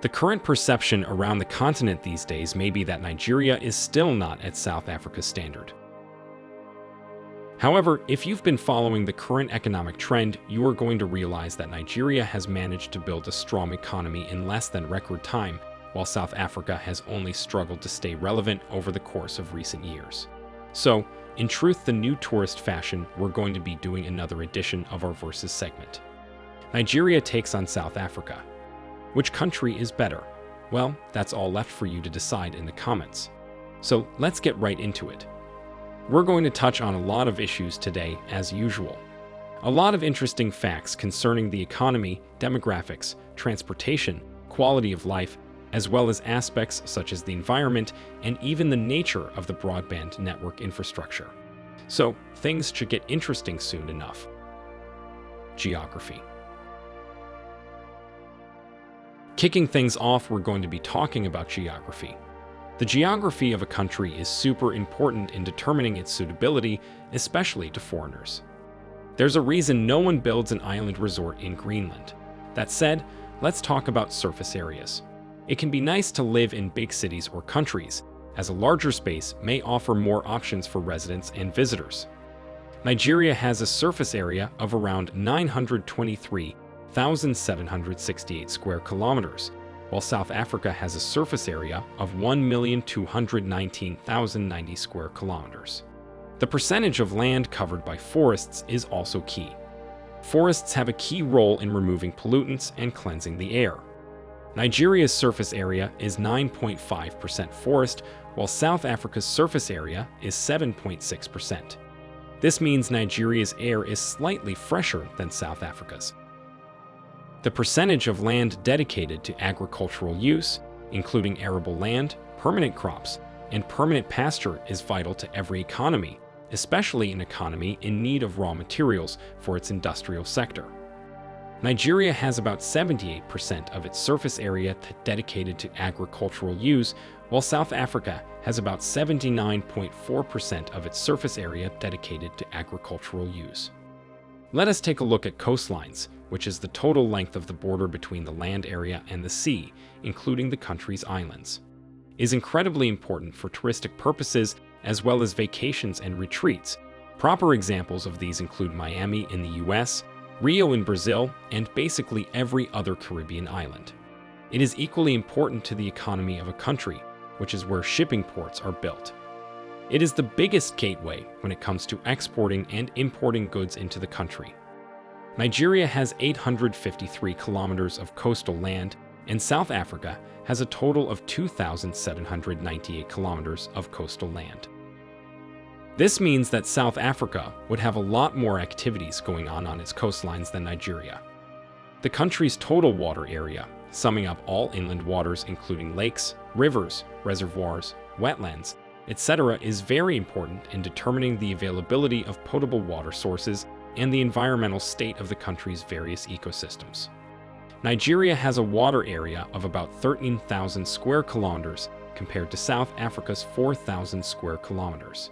The current perception around the continent these days may be that Nigeria is still not at South Africa's standard. However, if you've been following the current economic trend, you are going to realize that Nigeria has managed to build a strong economy in less than record time, while South Africa has only struggled to stay relevant over the course of recent years. So, in truth, the new tourist fashion, we're going to be doing another edition of our Versus segment. Nigeria takes on South Africa. Which country is better? Well, that's all left for you to decide in the comments. So let's get right into it. We're going to touch on a lot of issues today, as usual. A lot of interesting facts concerning the economy, demographics, transportation, quality of life, as well as aspects such as the environment and even the nature of the broadband network infrastructure. So things should get interesting soon enough. Geography. Kicking things off, we're going to be talking about geography. The geography of a country is super important in determining its suitability, especially to foreigners. There's a reason no one builds an island resort in Greenland. That said, let's talk about surface areas. It can be nice to live in big cities or countries, as a larger space may offer more options for residents and visitors. Nigeria has a surface area of around 923,768 square kilometers, while South Africa has a surface area of 1,219,090 square kilometers. The percentage of land covered by forests is also key. Forests have a key role in removing pollutants and cleansing the air. Nigeria's surface area is 9.5% forest, while South Africa's surface area is 7.6%. This means Nigeria's air is slightly fresher than South Africa's. The percentage of land dedicated to agricultural use, including arable land, permanent crops, and permanent pasture, is vital to every economy, especially an economy in need of raw materials for its industrial sector. Nigeria has about 78% of its surface area dedicated to agricultural use, while South Africa has about 79.4% of its surface area dedicated to agricultural use. Let us take a look at coastlines, which is the total length of the border between the land area and the sea, including the country's islands. It is incredibly important for touristic purposes as well as vacations and retreats. Proper examples of these include Miami in the US, Rio in Brazil, and basically every other Caribbean island. It is equally important to the economy of a country, which is where shipping ports are built. It is the biggest gateway when it comes to exporting and importing goods into the country. Nigeria has 853 kilometers of coastal land, and South Africa has a total of 2,798 kilometers of coastal land. This means that South Africa would have a lot more activities going on its coastlines than Nigeria. The country's total water area, summing up all inland waters including lakes, rivers, reservoirs, wetlands, etc., is very important in determining the availability of potable water sources and the environmental state of the country's various ecosystems. Nigeria has a water area of about 13,000 square kilometers compared to South Africa's 4,000 square kilometers.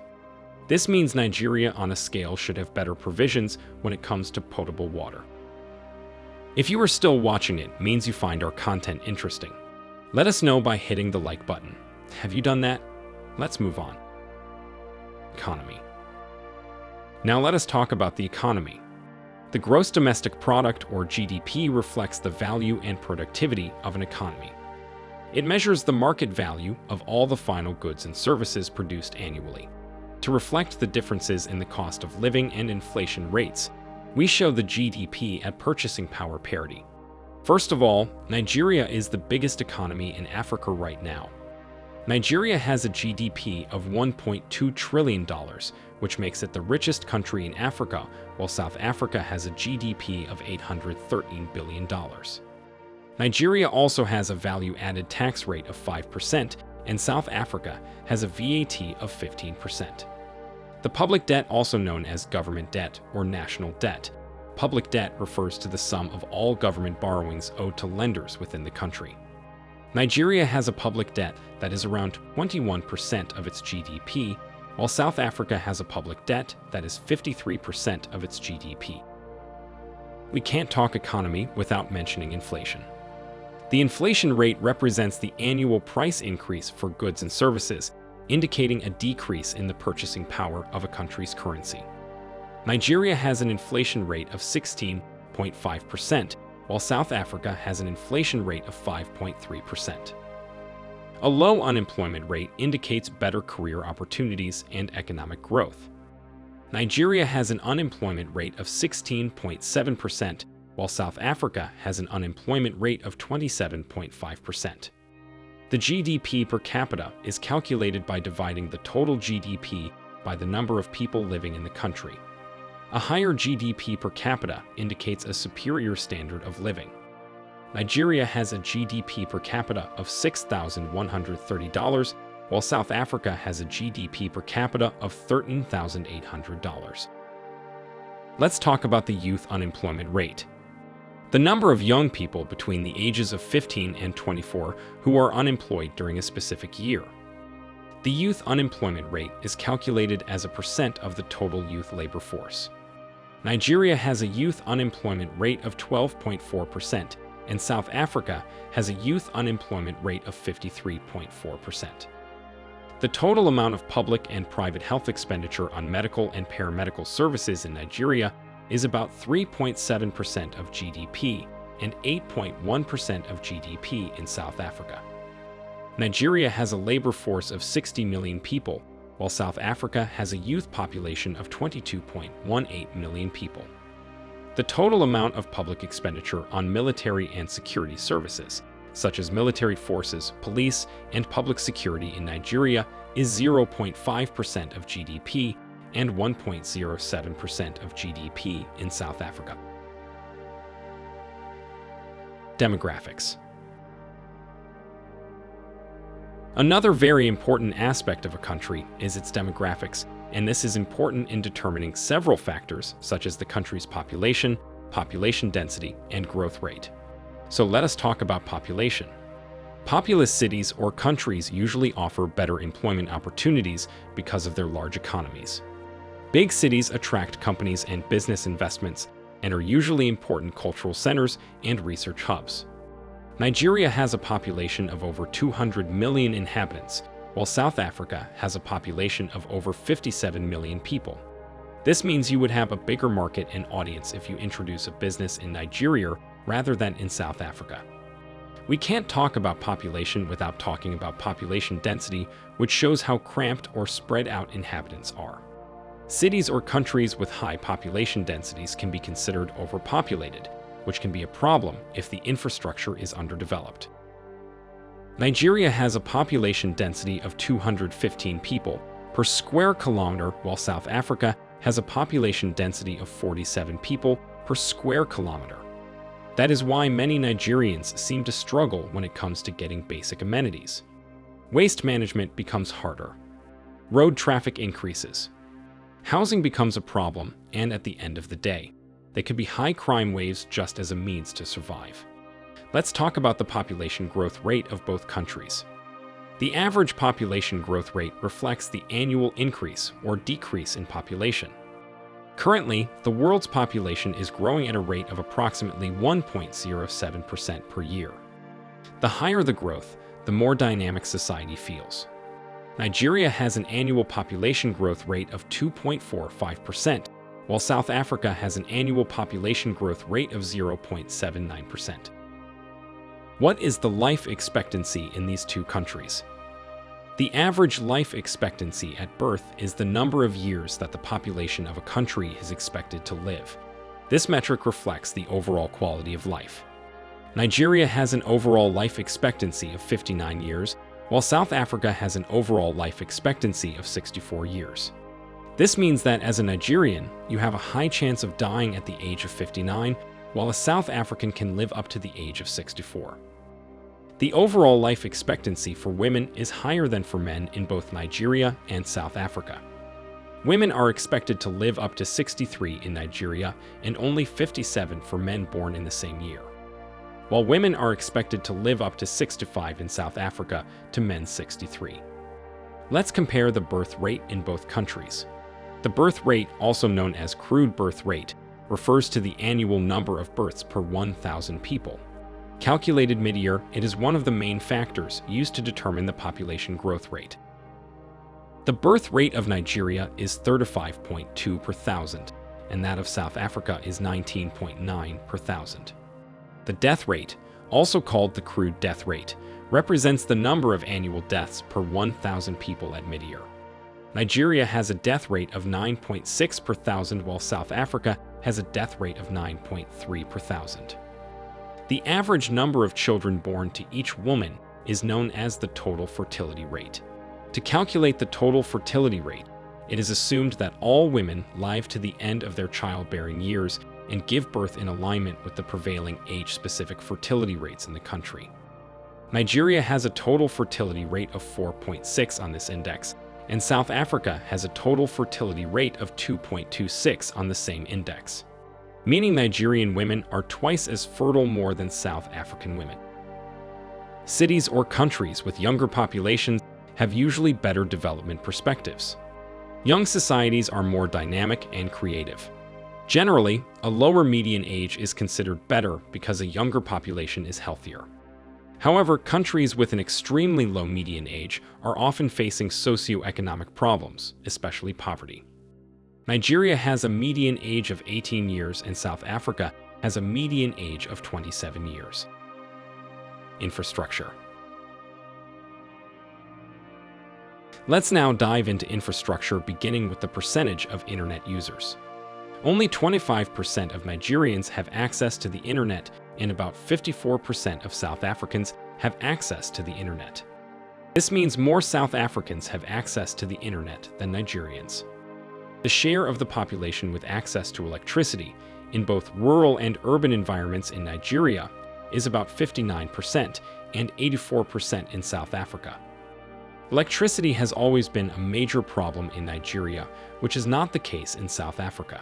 This means Nigeria on a scale should have better provisions when it comes to potable water. If you are still watching, it means you find our content interesting. Let us know by hitting the like button. Have you done that? Let's move on. Economy. Now let us talk about the economy. The gross domestic product, or GDP, reflects the value and productivity of an economy. It measures the market value of all the final goods and services produced annually. To reflect the differences in the cost of living and inflation rates, we show the GDP at purchasing power parity. First of all, Nigeria is the biggest economy in Africa right now. Nigeria has a GDP of $1.2 trillion, which makes it the richest country in Africa, while South Africa has a GDP of $813 billion. Nigeria also has a value-added tax rate of 5%, and South Africa has a VAT of 15%. The public debt, also known as government debt or national debt. Public debt refers to the sum of all government borrowings owed to lenders within the country. Nigeria has a public debt that is around 21% of its GDP, while South Africa has a public debt that is 53% of its GDP. We can't talk economy without mentioning inflation. The The inflation rate represents the annual price increase for goods and services, indicating a decrease in the purchasing power of a country's currency. Nigeria has an inflation rate of 16.5%, while South Africa has an inflation rate of 5.3%. A low unemployment rate indicates better career opportunities and economic growth. Nigeria has an unemployment rate of 16.7%, while South Africa has an unemployment rate of 27.5%. The GDP per capita is calculated by dividing the total GDP by the number of people living in the country. A higher GDP per capita indicates a superior standard of living. Nigeria has a GDP per capita of $6,130, while South Africa has a GDP per capita of $13,800. Let's talk about the youth unemployment rate. The number of young people between the ages of 15 and 24 who are unemployed during a specific year. The youth unemployment rate is calculated as a percent of the total youth labor force. Nigeria has a youth unemployment rate of 12.4%, and South Africa has a youth unemployment rate of 53.4%. The total amount of public and private health expenditure on medical and paramedical services in Nigeria is about 3.7% of GDP and 8.1% of GDP in South Africa. Nigeria has a labor force of 60 million people, while South Africa has a youth population of 22.18 million people. The total amount of public expenditure on military and security services, such as military forces, police, and public security in Nigeria, is 0.5% of GDP and 1.07% of GDP in South Africa. Demographics. Another very important aspect of a country is its demographics, and this is important in determining several factors such as the country's population, population density, and growth rate. So let us talk about population. Populous cities or countries usually offer better employment opportunities because of their large economies. Big cities attract companies and business investments and are usually important cultural centers and research hubs. Nigeria has a population of over 200 million inhabitants, while South Africa has a population of over 57 million people. This means you would have a bigger market and audience if you introduce a business in Nigeria rather than in South Africa. We can't talk about population without talking about population density, which shows how cramped or spread out inhabitants are. Cities or countries with high population densities can be considered overpopulated, which can be a problem if the infrastructure is underdeveloped. Nigeria has a population density of 215 people per square kilometer, while South Africa has a population density of 47 people per square kilometer. That is why many Nigerians seem to struggle when it comes to getting basic amenities. Waste management becomes harder. Road traffic increases. Housing becomes a problem, and at the end of the day, they could be high crime waves just as a means to survive. Let's talk about the population growth rate of both countries. The average population growth rate reflects the annual increase or decrease in population. Currently, the world's population is growing at a rate of approximately 1.07% per year. The higher the growth, the more dynamic society feels. Nigeria has an annual population growth rate of 2.45%, while South Africa has an annual population growth rate of 0.79%. What is the life expectancy in these two countries? The average life expectancy at birth is the number of years that the population of a country is expected to live. This metric reflects the overall quality of life. Nigeria has an overall life expectancy of 59 years, while South Africa has an overall life expectancy of 64 years. This means that as a Nigerian, you have a high chance of dying at the age of 59, while a South African can live up to the age of 64. The overall life expectancy for women is higher than for men in both Nigeria and South Africa. Women are expected to live up to 63 in Nigeria and only 57 for men born in the same year, while women are expected to live up to 65 in South Africa to men's 63. Let's compare the birth rate in both countries. The birth rate, also known as crude birth rate, refers to the annual number of births per 1,000 people. Calculated mid-year, it is one of the main factors used to determine the population growth rate. The birth rate of Nigeria is 35.2 per thousand, and that of South Africa is 19.9 per thousand. The death rate, also called the crude death rate, represents the number of annual deaths per 1,000 people at mid-year. Nigeria has a death rate of 9.6 per thousand, while South Africa has a death rate of 9.3 per thousand. The average number of children born to each woman is known as the total fertility rate. To calculate the total fertility rate, it is assumed that all women live to the end of their childbearing years and give birth in alignment with the prevailing age-specific fertility rates in the country. Nigeria has a total fertility rate of 4.6 on this index, and South Africa has a total fertility rate of 2.26 on the same index, meaning Nigerian women are twice as fertile more than South African women. Cities or countries with younger populations have usually better development perspectives. Young societies are more dynamic and creative. Generally, a lower median age is considered better because a younger population is healthier. However, countries with an extremely low median age are often facing socioeconomic problems, especially poverty. Nigeria has a median age of 18 years and South Africa has a median age of 27 years. Infrastructure. Let's now dive into infrastructure, beginning with the percentage of internet users. Only 25% of Nigerians have access to the internet, and about 54% of South Africans have access to the internet. This means more South Africans have access to the internet than Nigerians. The share of the population with access to electricity in both rural and urban environments in Nigeria is about 59% and 84% in South Africa. Electricity has always been a major problem in Nigeria, which is not the case in South Africa.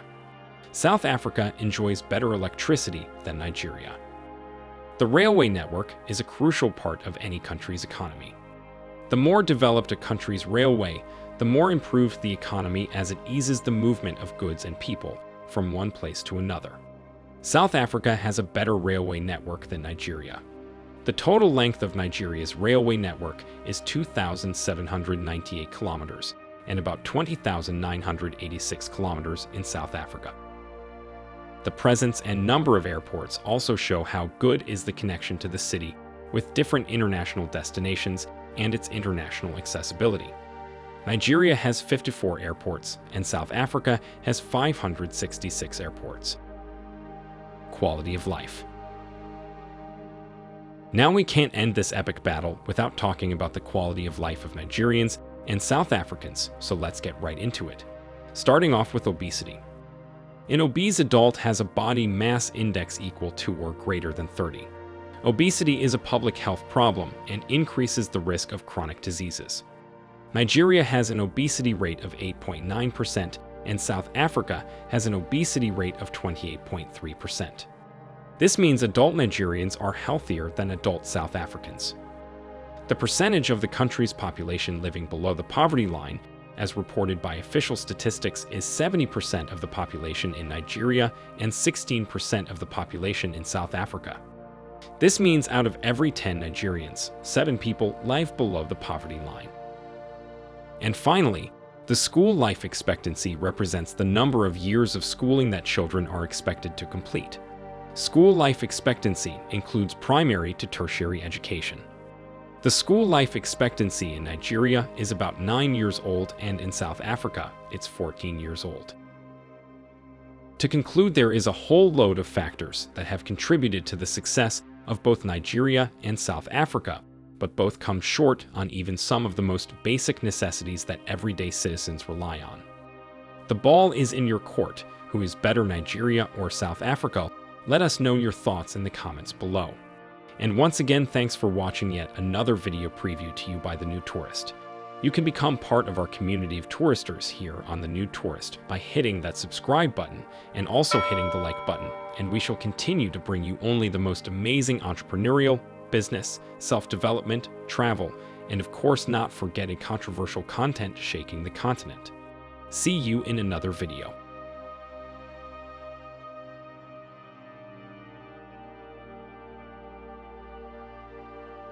South Africa enjoys better electricity than Nigeria. The railway network is a crucial part of any country's economy. The more developed a country's railway, the more improved the economy, as it eases the movement of goods and people from one place to another. South Africa has a better railway network than Nigeria. The total length of Nigeria's railway network is 2,798 kilometers and about 20,986 kilometers in South Africa. The presence and number of airports also show how good is the connection to the city with different international destinations and its international accessibility. Nigeria has 54 airports and South Africa has 566 airports. Quality of life. Now we can't end this epic battle without talking about the quality of life of Nigerians and South Africans, so let's get right into it. Starting off with obesity. An obese adult has a body mass index equal to or greater than 30. Obesity is a public health problem and increases the risk of chronic diseases. Nigeria has an obesity rate of 8.9%, and South Africa has an obesity rate of 28.3%. This means adult Nigerians are healthier than adult South Africans. The percentage of the country's population living below the poverty line, as reported by official statistics, is 70% of the population in Nigeria and 16% of the population in South Africa. This means out of every 10 Nigerians, 7 people live below the poverty line. And finally, the school life expectancy represents the number of years of schooling that children are expected to complete. School life expectancy includes primary to tertiary education. The school life expectancy in Nigeria is about 9 years old, and in South Africa, it's 14 years old. To conclude, there is a whole load of factors that have contributed to the success of both Nigeria and South Africa, but both come short on even some of the most basic necessities that everyday citizens rely on. The ball is in your court. Who is better, Nigeria or South Africa? Let us know your thoughts in the comments below. And once again, thanks for watching yet another video preview to you by The New Tourist. You can become part of our community of touristers here on The New Tourist by hitting that subscribe button and also hitting the like button, and we shall continue to bring you only the most amazing entrepreneurial, business, self-development, travel, and of course not forgetting controversial content shaking the continent. See you in another video.